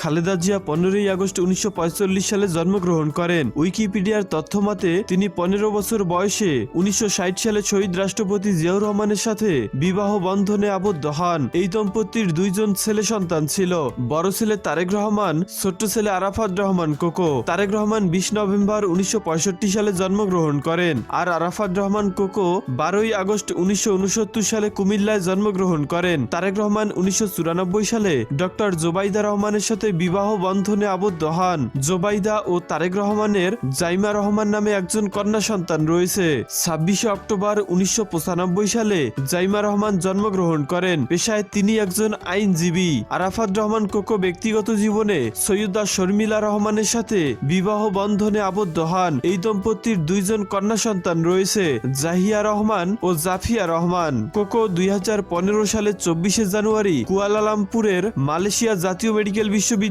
Khaleda Zia 15 August 1945 সালে জন্মগ্রহণ করেন। উইকিপিডিয়ার তথ্য মতে তিনি 15 বছর বয়সে 1960 সালে শহীদ রাষ্ট্রপতি জিয়াউর রহমানের সাথে বিবাহ বন্ধনে আবদ্ধ হন। এই দম্পতির 2 জন ছেলে সন্তান ছিল। বড় ছেলে তারেক রহমান, ছোট্ট ছেলে আরাফাত রহমান কোকো। তারেক রহমান 20 নভেম্বর 1965 সালে জন্মগ্রহণ করেন আর আরাফাত রহমান কোকো 12 আগস্ট 1969 সালে কুমিল্লায় জন্মগ্রহণ করেন। তারেক রহমান 1994 সালে ডক্টর জোবাইদা রহমানের সাথে বিবাহ বন্ধনে আবদ্ধ হন। জোবাইদা ও তারেক রহমানের জাইমা রহমান নামে একজন কন্যা সন্তান রয়েছে। 26 অক্টোবর 1995 সালে জাইমা রহমান জন্মগ্রহণ করেন। পেশায় তিনি একজন আইনজীবী। আরাফাত রহমান কোকো ব্যক্তিগত জীবনে সৈয়দা শর্মিলা রহমানের সাথে বিবাহ বন্ধনে আবদ্ধ হন। এই দম্পতির 2 জন কন্যা সন্তান রয়েছে, জাহিয়া রহমান ও জাফিয়া রহমান। কোকো 2015 সালে 24 জানুয়ারি কুয়ালালামপুরের মালয়েশিয়া জাতীয় মেডিকেল বিশ্ববিদ্যালয়